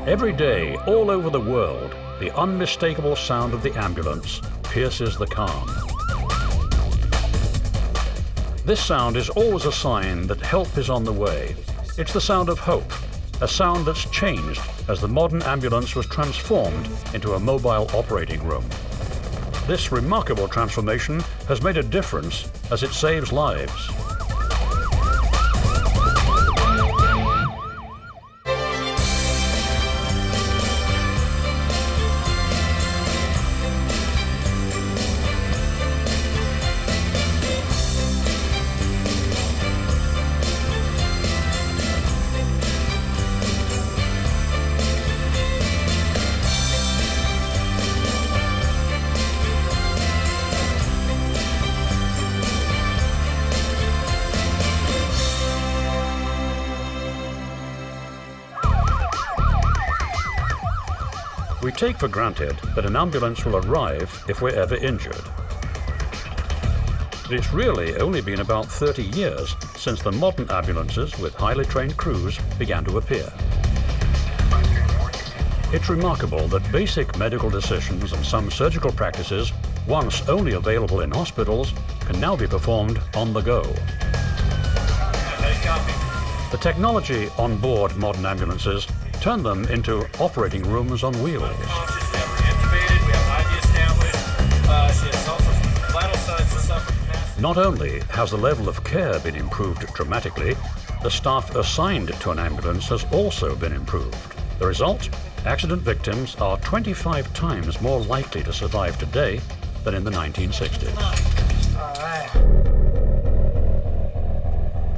Every day, all over the world, the unmistakable sound of the ambulance pierces the calm. This sound is always a sign that help is on the way. It's the sound of hope, a sound that's changed as the modern ambulance was transformed into a mobile operating room. This remarkable transformation has made a difference as it saves lives. We take for granted that an ambulance will arrive if we're ever injured. But it's really only been about 30 years since the modern ambulances with highly trained crews began to appear. It's remarkable that basic medical decisions and some surgical practices, once only available in hospitals, can now be performed on the go. The technology on board modern ambulances turn them into operating rooms on wheels. Not only has the level of care been improved dramatically, the staff assigned to an ambulance has also been improved. The result? Accident victims are 25 times more likely to survive today than in the 1960s.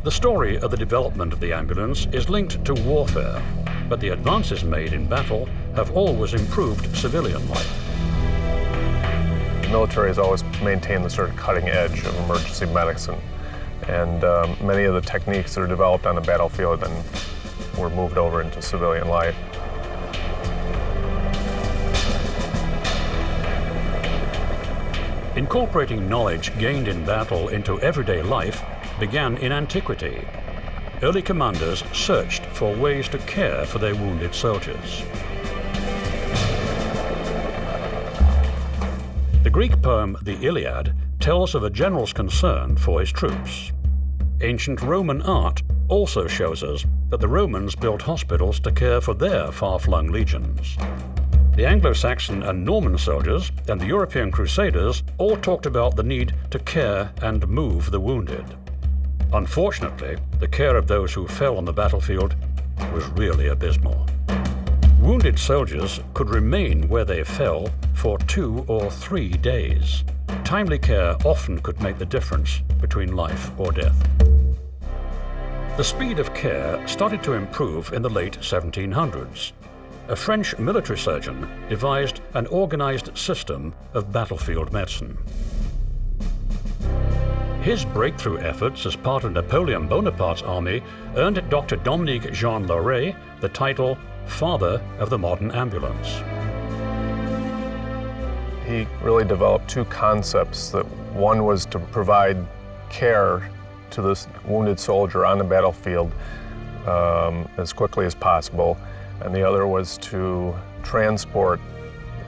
The story of the development of the ambulance is linked to warfare, but the advances made in battle have always improved civilian life. The military has always maintained the sort of cutting edge of emergency medicine, and many of the techniques that are developed on the battlefield then were moved over into civilian life. Incorporating knowledge gained in battle into everyday life began in antiquity. Early commanders searched for ways to care for their wounded soldiers. The Greek poem The Iliad tells of a general's concern for his troops. Ancient Roman art also shows us that the Romans built hospitals to care for their far-flung legions. The Anglo-Saxon and Norman soldiers and the European Crusaders all talked about the need to care and move the wounded. Unfortunately, the care of those who fell on the battlefield was really abysmal. Wounded soldiers could remain where they fell for 2 or 3 days. Timely care often could make the difference between life or death. The speed of care started to improve in the late 1700s. A French military surgeon devised an organized system of battlefield medicine. His breakthrough efforts as part of Napoleon Bonaparte's army earned Dr. Dominique Jean Lauret the title Father of the Modern Ambulance. He really developed 2 concepts. That one was to provide care to this wounded soldier on the battlefield as quickly as possible, and the other was to transport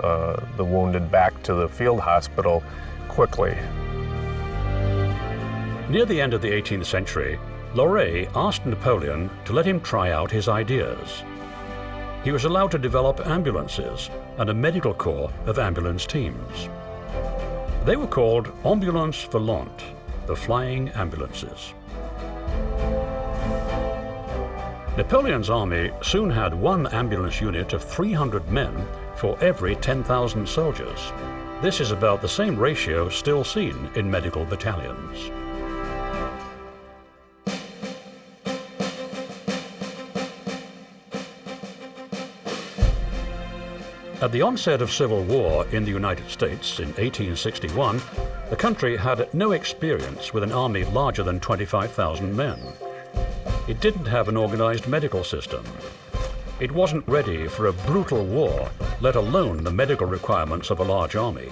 the wounded back to the field hospital quickly. Near the end of the 18th century, Lauret asked Napoleon to let him try out his ideas. He was allowed to develop ambulances and a medical corps of ambulance teams. They were called Ambulance Volante, the flying ambulances. Napoleon's army soon had one ambulance unit of 300 men for every 10,000 soldiers. This is about the same ratio still seen in medical battalions. At the onset of civil war in the United States in 1861, the country had no experience with an army larger than 25,000 men. It didn't have an organized medical system. It wasn't ready for a brutal war, let alone the medical requirements of a large army.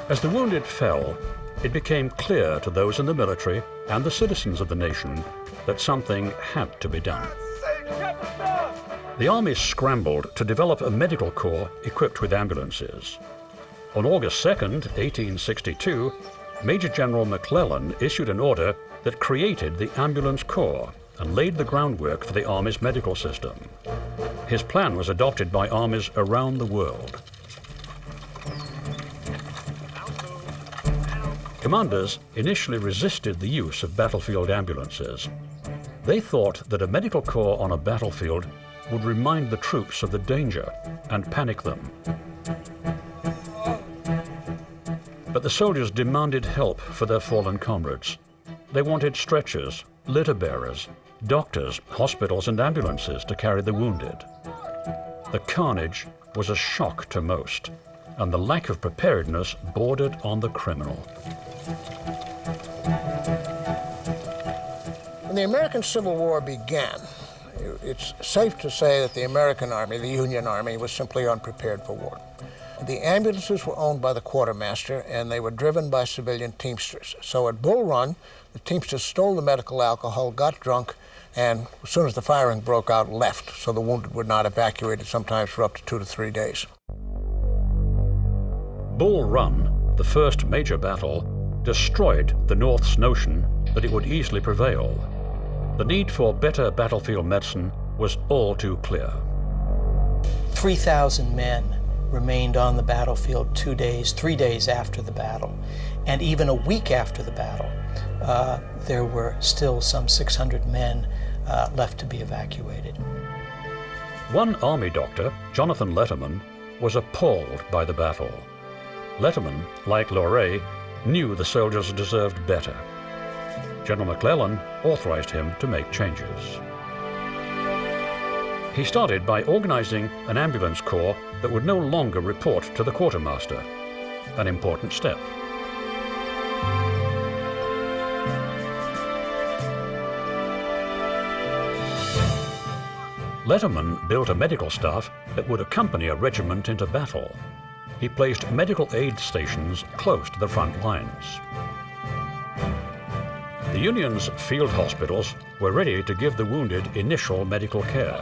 As the wounded fell, it became clear to those in the military and the citizens of the nation that something had to be done. The Army scrambled to develop a medical corps equipped with ambulances. On August 2, 1862, Major General McClellan issued an order that created the Ambulance Corps and laid the groundwork for the Army's medical system. His plan was adopted by armies around the world. Commanders initially resisted the use of battlefield ambulances. They thought that a medical corps on a battlefield would remind the troops of the danger and panic them. But the soldiers demanded help for their fallen comrades. They wanted stretchers, litter bearers, doctors, hospitals, and ambulances to carry the wounded. The carnage was a shock to most, and the lack of preparedness bordered on the criminal. When the American Civil War began, it's safe to say that the American Army, the Union Army, was simply unprepared for war. The ambulances were owned by the quartermaster, and they were driven by civilian teamsters. So at Bull Run, the teamsters stole the medical alcohol, got drunk, and as soon as the firing broke out, left, so the wounded were not evacuated, sometimes for up to 2 to 3 days. Bull Run, the first major battle, destroyed the North's notion that it would easily prevail. The need for better battlefield medicine was all too clear. 3,000 men remained on the battlefield 2 days, 3 days after the battle. And even a week after the battle, there were still some 600 men left to be evacuated. One Army doctor, Jonathan Letterman, was appalled by the battle. Letterman, like Lauret, knew the soldiers deserved better. General McClellan authorized him to make changes. He started by organizing an ambulance corps that would no longer report to the quartermaster, an important step. Letterman built a medical staff that would accompany a regiment into battle. He placed medical aid stations close to the front lines. The Union's field hospitals were ready to give the wounded initial medical care.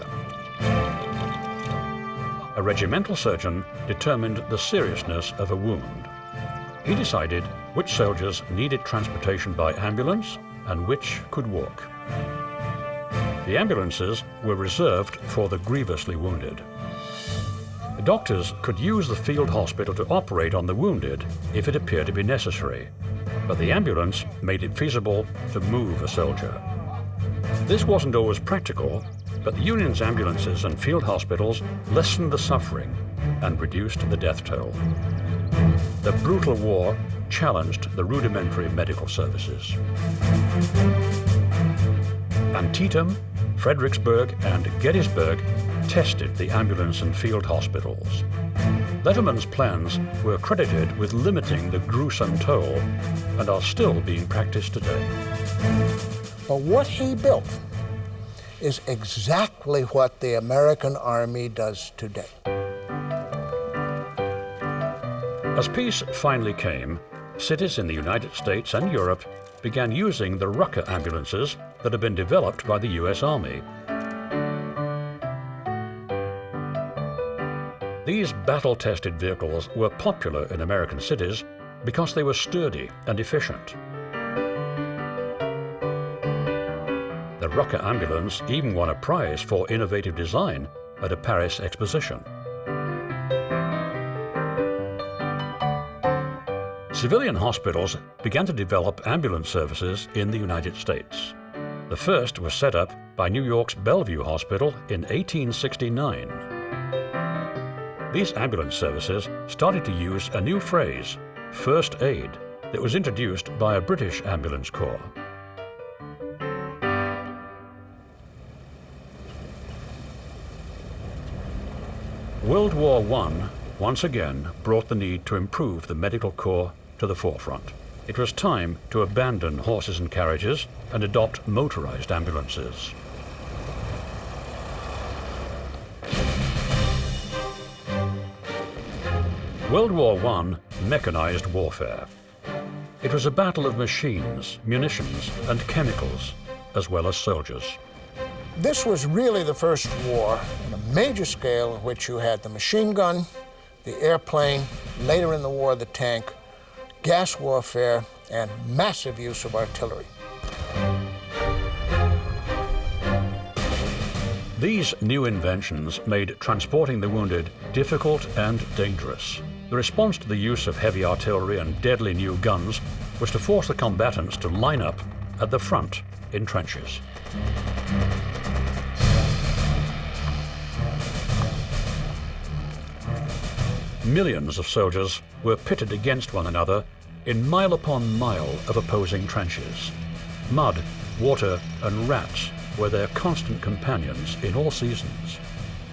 A regimental surgeon determined the seriousness of a wound. He decided which soldiers needed transportation by ambulance and which could walk. The ambulances were reserved for the grievously wounded. The doctors could use the field hospital to operate on the wounded if it appeared to be necessary, but the ambulance made it feasible to move a soldier. This wasn't always practical, but the Union's ambulances and field hospitals lessened the suffering and reduced the death toll. The brutal war challenged the rudimentary medical services. Antietam, Fredericksburg, and Gettysburg tested the ambulance and field hospitals. Letterman's plans were credited with limiting the gruesome toll and are still being practiced today. But what he built is exactly what the American Army does today. As peace finally came, cities in the United States and Europe began using the Rucker ambulances that had been developed by the U.S. Army. These battle-tested vehicles were popular in American cities because they were sturdy and efficient. The Rucker ambulance even won a prize for innovative design at a Paris exposition. Civilian hospitals began to develop ambulance services in the United States. The first was set up by New York's Bellevue Hospital in 1869. These ambulance services started to use a new phrase, first aid, that was introduced by a British ambulance corps. World War I once again brought the need to improve the medical corps to the forefront. It was time to abandon horses and carriages and adopt motorized ambulances. World War I mechanized warfare. It was a battle of machines, munitions, and chemicals, as well as soldiers. This was really the first war on a major scale in which you had the machine gun, the airplane, later in the war the tank, gas warfare, and massive use of artillery. These new inventions made transporting the wounded difficult and dangerous. The response to the use of heavy artillery and deadly new guns was to force the combatants to line up at the front in trenches. Millions of soldiers were pitted against one another in mile upon mile of opposing trenches. Mud, water, and rats were their constant companions in all seasons.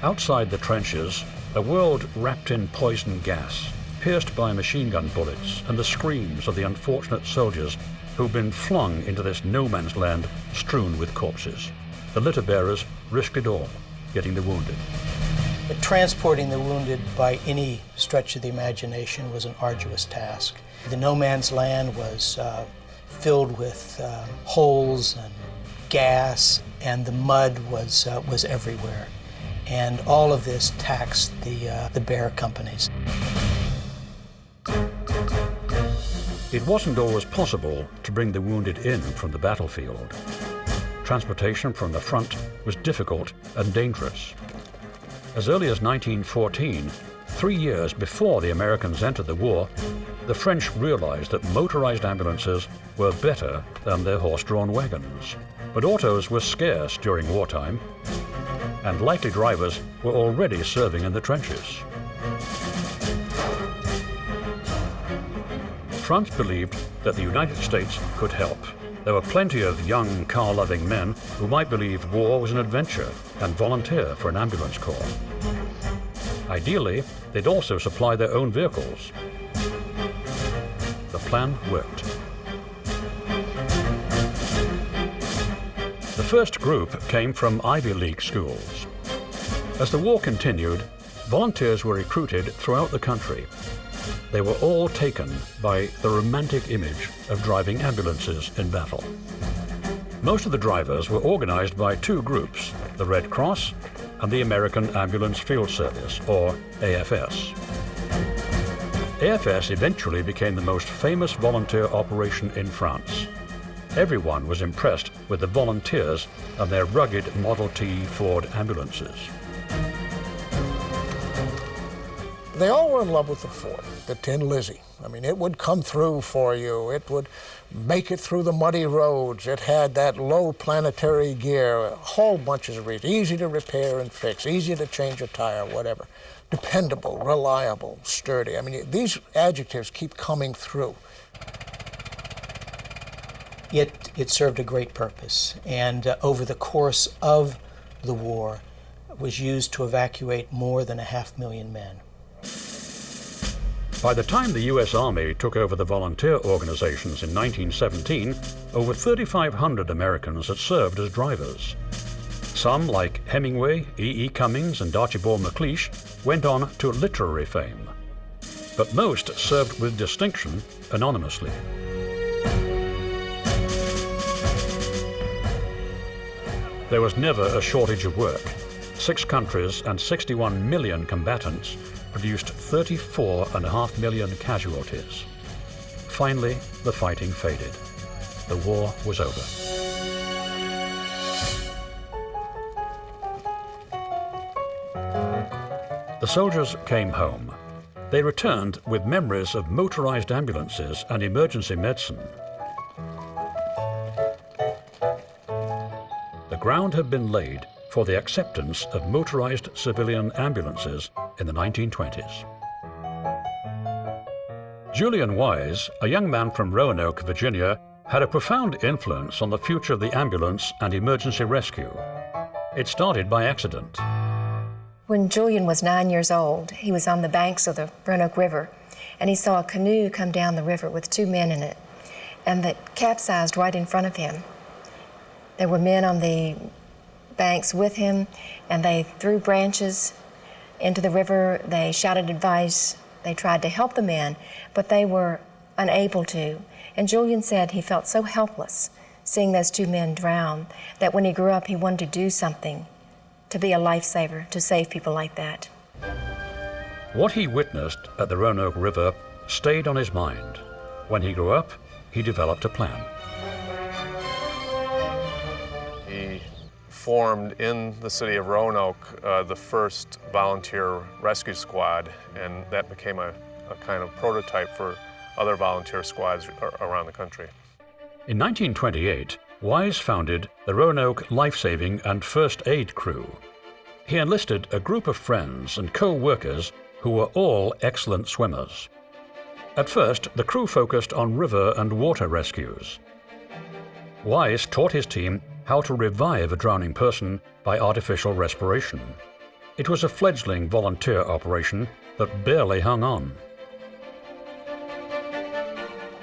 Outside the trenches, a world wrapped in poison gas, pierced by machine gun bullets and the screams of the unfortunate soldiers who'd been flung into this no-man's land strewn with corpses. The litter bearers risked it all, getting the wounded. But transporting the wounded by any stretch of the imagination was an arduous task. The no-man's land was filled with holes and gas, and the mud was everywhere. And all of this taxed the bear companies. It wasn't always possible to bring the wounded in from the battlefield. Transportation from the front was difficult and dangerous. As early as 1914, 3 years before the Americans entered the war, the French realized that motorized ambulances were better than their horse-drawn wagons. But autos were scarce during wartime, and likely drivers were already serving in the trenches. France believed that the United States could help. There were plenty of young, car-loving men who might believe war was an adventure and volunteer for an ambulance corps. Ideally, they'd also supply their own vehicles. The plan worked. The first group came from Ivy League schools. As the war continued, volunteers were recruited throughout the country. They were all taken by the romantic image of driving ambulances in battle. Most of the drivers were organized by two groups, the Red Cross and the American Ambulance Field Service, or AFS. AFS eventually became the most famous volunteer operation in France. Everyone was impressed with the volunteers and their rugged Model T Ford ambulances. They all were in love with the Ford, the Tin Lizzie. I mean, it would come through for you. It would make it through the muddy roads. It had that low planetary gear, a whole bunch of reasons. Easy to repair and fix, easy to change a tire, whatever. Dependable, reliable, sturdy. I mean, these adjectives keep coming through. It served a great purpose, and over the course of the war, was used to evacuate more than 500,000 men. By the time the U.S. Army took over the volunteer organizations in 1917, over 3,500 Americans had served as drivers. Some, like Hemingway, E.E. Cummings, and Archibald MacLeish, went on to literary fame. But most served with distinction anonymously. There was never a shortage of work. 6 countries and 61 million combatants produced 34.5 million casualties. Finally, the fighting faded. The war was over. The soldiers came home. They returned with memories of motorized ambulances and emergency medicine. The ground had been laid for the acceptance of motorized civilian ambulances in the 1920s. Julian Weis, a young man from Roanoke, Virginia, had a profound influence on the future of the ambulance and emergency rescue. It started by accident. When Julian was 9 years old, he was on the banks of the Roanoke River, and he saw a canoe come down the river with 2 men in it, and that capsized right in front of him. There were men on the banks with him, and they threw branches into the river. They shouted advice. They tried to help the men, but they were unable to. And Julian said he felt so helpless seeing those two men drown, that when he grew up, he wanted to do something, to be a lifesaver, to save people like that. What he witnessed at the Roanoke River stayed on his mind. When he grew up, he developed a plan. He formed in the city of Roanoke the first volunteer rescue squad, and that became a kind of prototype for other volunteer squads around the country. In 1928, Weis founded the Roanoke Life-Saving and First Aid Crew. He enlisted a group of friends and co-workers who were all excellent swimmers. At first, the crew focused on river and water rescues. Weis taught his team how to revive a drowning person by artificial respiration. It was a fledgling volunteer operation that barely hung on.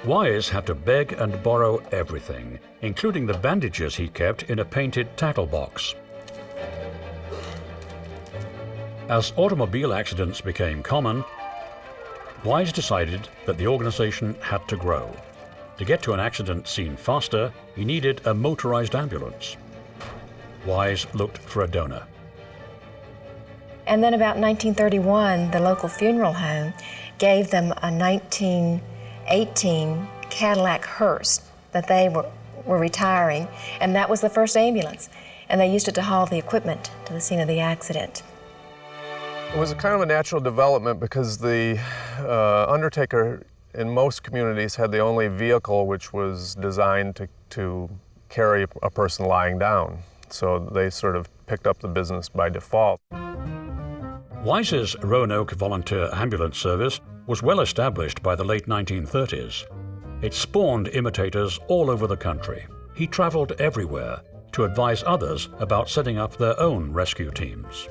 Weis had to beg and borrow everything, including the bandages he kept in a painted tackle box. As automobile accidents became common, Weis decided that the organization had to grow. To get to an accident scene faster, he needed a motorized ambulance. Weis looked for a donor. And then about 1931, the local funeral home gave them a 1918 Cadillac hearse that they were retiring, and that was the first ambulance. And they used it to haul the equipment to the scene of the accident. It was a kind of a natural development because the undertaker in most communities had the only vehicle which was designed to carry a person lying down. So they sort of picked up the business by default. Weis's Roanoke Volunteer Ambulance Service was well established by the late 1930s. It spawned imitators all over the country. He traveled everywhere to advise others about setting up their own rescue teams.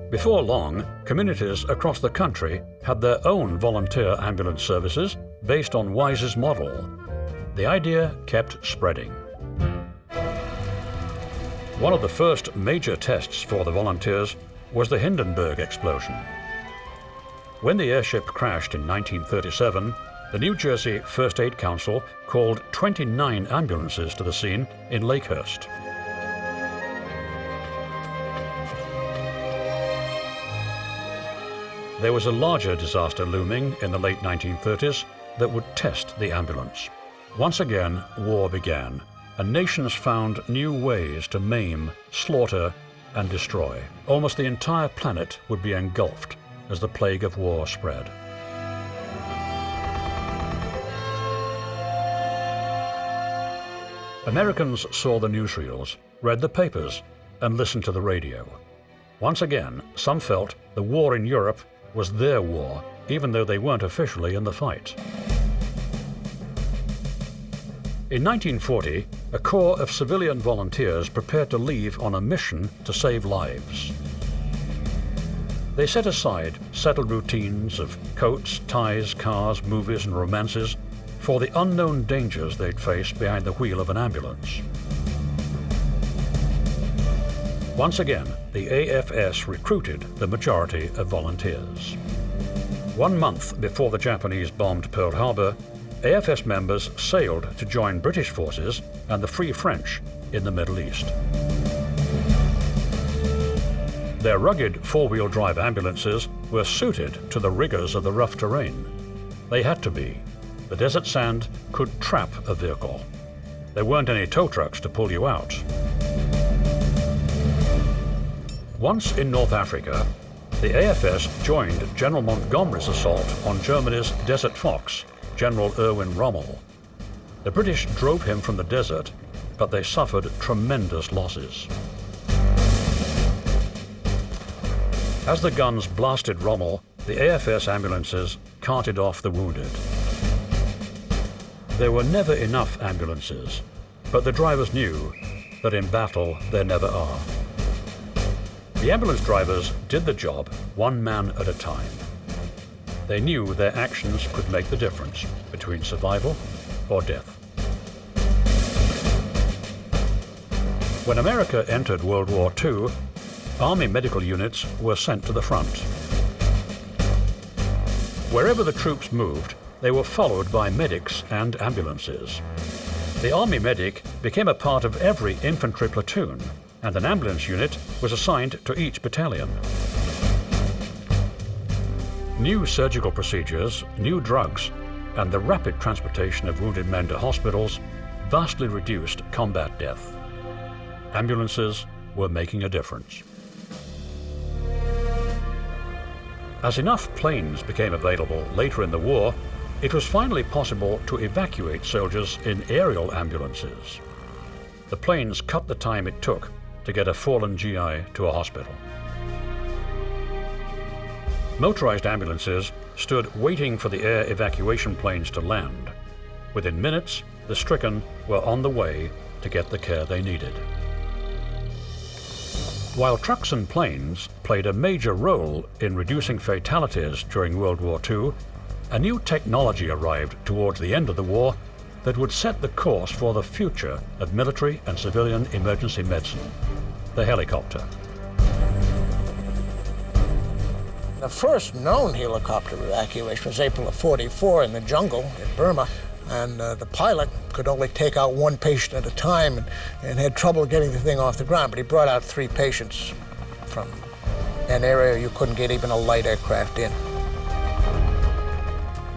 Before long, communities across the country had their own volunteer ambulance services based on Weis's model. The idea kept spreading. One of the first major tests for the volunteers was the Hindenburg Explosion. When the airship crashed in 1937, the New Jersey First Aid Council called 29 ambulances to the scene in Lakehurst. There was a larger disaster looming in the late 1930s that would test the ambulance. Once again, war began, and nations found new ways to maim, slaughter, and destroy. Almost the entire planet would be engulfed as the plague of war spread. Americans saw the newsreels, read the papers, and listened to the radio. Once again, some felt the war in Europe was their war, even though they weren't officially in the fight. In 1940, a corps of civilian volunteers prepared to leave on a mission to save lives. They set aside settled routines of coats, ties, cars, movies, and romances for the unknown dangers they'd face behind the wheel of an ambulance. Once again, the AFS recruited the majority of volunteers. 1 month before the Japanese bombed Pearl Harbor, AFS members sailed to join British forces and the Free French in the Middle East. Their rugged four-wheel drive ambulances were suited to the rigors of the rough terrain. They had to be. The desert sand could trap a vehicle. There weren't any tow trucks to pull you out. Once in North Africa, the AFS joined General Montgomery's assault on Germany's Desert Fox, General Erwin Rommel. The British drove him from the desert, but they suffered tremendous losses. As the guns blasted Rommel, the AFS ambulances carted off the wounded. There were never enough ambulances, but the drivers knew that in battle there never are. The ambulance drivers did the job one man at a time. They knew their actions could make the difference between survival or death. When America entered World War II, Army medical units were sent to the front. Wherever the troops moved, they were followed by medics and ambulances. The Army medic became a part of every infantry platoon, and an ambulance unit was assigned to each battalion. New surgical procedures, new drugs, and the rapid transportation of wounded men to hospitals vastly reduced combat death. Ambulances were making a difference. As enough planes became available later in the war, it was finally possible to evacuate soldiers in aerial ambulances. The planes cut the time it took to get a fallen GI to a hospital. Motorized ambulances stood waiting for the air evacuation planes to land. Within minutes, the stricken were on the way to get the care they needed. While trucks and planes played a major role in reducing fatalities during World War II, a new technology arrived towards the end of the war that would set the course for the future of military and civilian emergency medicine: the helicopter. The first known helicopter evacuation was April of '44 in the jungle in Burma, and the pilot could only take out one patient at a time and had trouble getting the thing off the ground, but he brought out 3 patients from an area you couldn't get even a light aircraft in.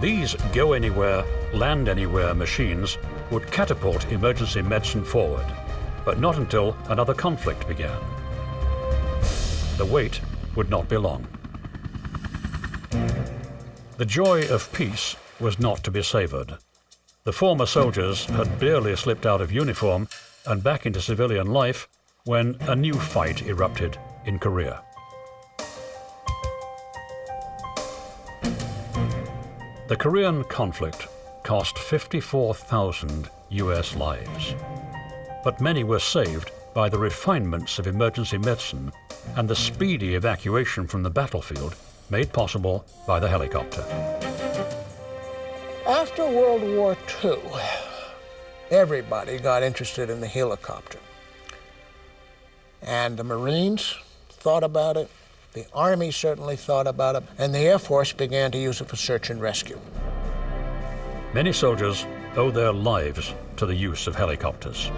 These go-anywhere, land-anywhere machines would catapult emergency medicine forward, but not until another conflict began. The wait would not be long. The joy of peace was not to be savored. The former soldiers had barely slipped out of uniform and back into civilian life when a new fight erupted in Korea. The Korean conflict cost 54,000 US lives, but many were saved by the refinements of emergency medicine and the speedy evacuation from the battlefield made possible by the helicopter. After World War II, everybody got interested in the helicopter. And the Marines thought about it, the Army certainly thought about it, and the Air Force began to use it for search and rescue. Many soldiers owe their lives to the use of helicopters.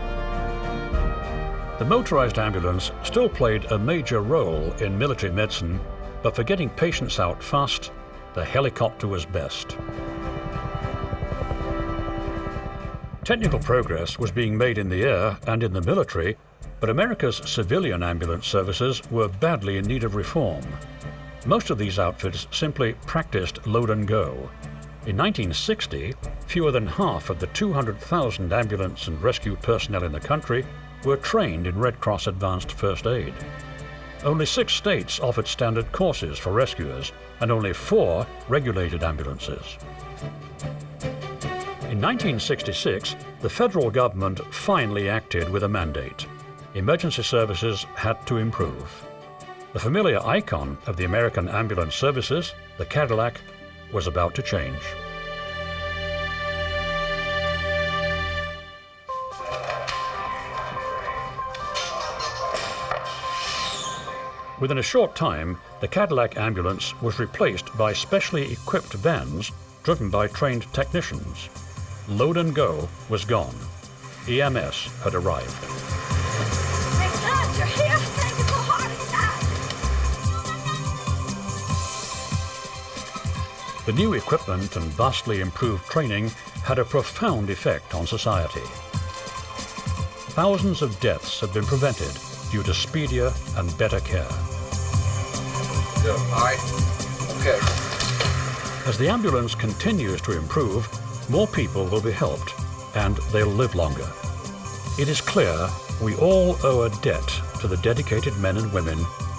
The motorized ambulance still played a major role in military medicine, but for getting patients out fast, the helicopter was best. Technical progress was being made in the air and in the military, but America's civilian ambulance services were badly in need of reform. Most of these outfits simply practiced load and go. In 1960, fewer than half of the 200,000 ambulance and rescue personnel in the country were trained in Red Cross Advanced First Aid. Only 6 states offered standard courses for rescuers, and only 4 regulated ambulances. In 1966, the federal government finally acted with a mandate. Emergency services had to improve. The familiar icon of the American ambulance services, the Cadillac, was about to change. Within a short time, the Cadillac ambulance was replaced by specially equipped vans driven by trained technicians. Load and go was gone. EMS had arrived. Thank God you're here. Thank you for heart attack. The new equipment and vastly improved training had a profound effect on society. Thousands of deaths had been prevented due to speedier and better care. All right. Okay. As the ambulance continues to improve, more people will be helped, and they'll live longer. It is clear we all owe a debt to the dedicated men and women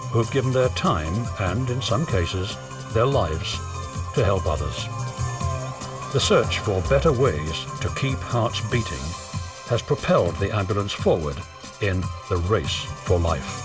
who have given their time and, in some cases, their lives to help others. The search for better ways to keep hearts beating has propelled the ambulance forward in the race for life.